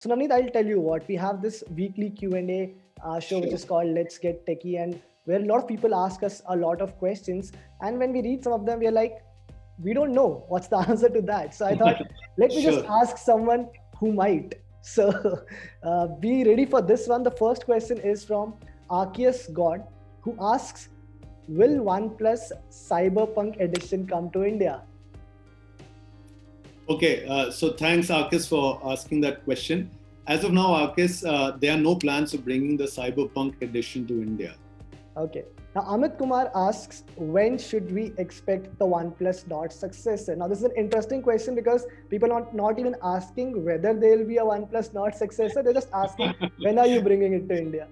So Navneet, I'll tell you what, we have this weekly Q&A show which Sure. is called Let's Get Techie, and where a lot of people ask us a lot of questions, and when we read some of them, we're like, we don't know what's the answer to that. So I thought, let me just Sure. ask someone who might. So be ready for this one. The first question is from Arceus God, who asks, will OnePlus Cyberpunk Edition come to India? Okay, so thanks, Arkis, for asking that question. As of now, Arkis, there are no plans of bringing the Cyberpunk edition to India. Okay. Now, Amit Kumar asks, when should we expect the OnePlus Nord successor? Now, this is an interesting question because people are not even asking whether there will be a OnePlus Nord successor. They're just asking, when are you bringing it to India?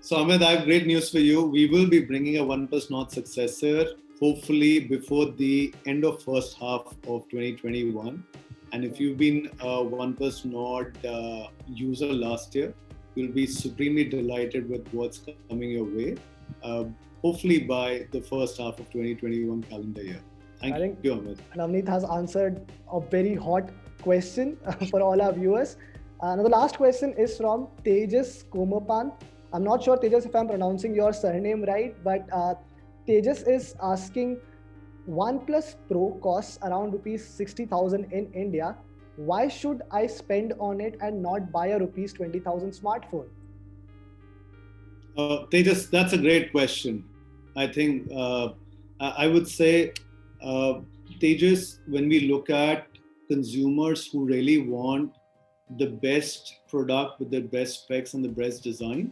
So, Ahmed, I have great news for you. We will be bringing a OnePlus Nord successor, hopefully before the end of first half of 2021. And if you've been a OnePlus Nord user last year, you'll be supremely delighted with what's coming your way. Uh, Hopefully by the first half of 2021 calendar year. Thank I think you, Ahmed. Navneet has answered a very hot question for all our viewers. Now, the last question is from Tejas Komapan. I'm not sure, Tejas, if I'm pronouncing your surname right, but Tejas is asking, OnePlus Pro costs around rupees 60,000 in India. Why should I spend on it and not buy a rupees 20,000 smartphone? Tejas, that's a great question. I think I would say, uh, Tejas, when we look at consumers who really want the best product with the best specs and the best design,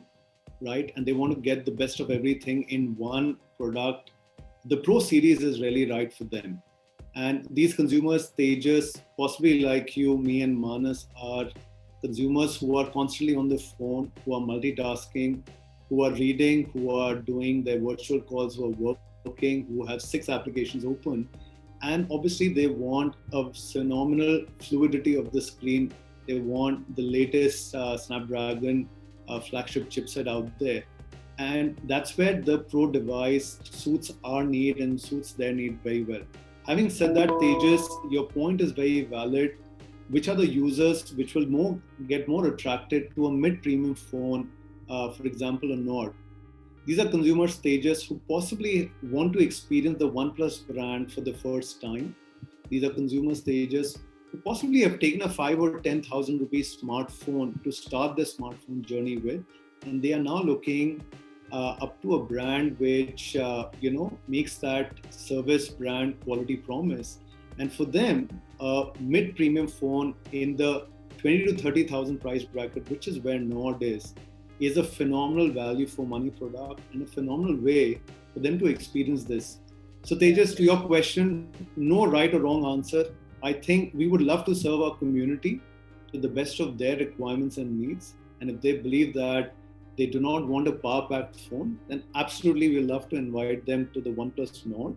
right? And they want to get the best of everything in one product. The Pro series is really right for them. And these consumers, they just possibly like you, me, and Manas, are consumers who are constantly on the phone, who are multitasking, who are reading, who are doing their virtual calls, who are working, who have 6 applications open. And obviously, they want a phenomenal fluidity of the screen. They want the latest Snapdragon flagship chipset out there. And that's where the Pro device suits our need and suits their need very well. Having said that, Tejas, your point is very valid. Which are the users which will get more attracted to a mid-premium phone, for example, a Nord? These are consumer stages who possibly want to experience the OnePlus brand for the first time. These are consumer stages who possibly have taken a 5 or 10,000 rupees smartphone to start their smartphone journey with, and they are now looking up to a brand which makes that service brand quality promise. And for them, a mid-premium phone in the 20 to 30,000 price bracket, which is where Nord is a phenomenal value for money product and a phenomenal way for them to experience this. So Tejas, to your question, no right or wrong answer. I think we would love to serve our community to the best of their requirements and needs. And if they believe that they do not want a power-packed phone, then absolutely we'll love to invite them to the OnePlus Nord.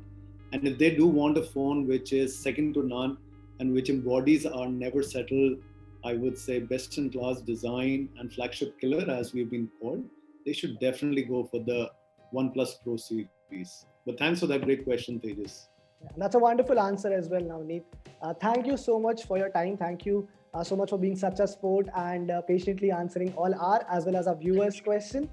And if they do want a phone which is second to none and which embodies our never settle, I would say, best in class design and flagship killer, as we've been called, they should definitely go for the OnePlus Pro series. But thanks for that great question, Tejas. That's a wonderful answer as well, Navneet. Thank you so much for your time. Thank you so much for being such a sport and patiently answering all our as well as our viewers' question.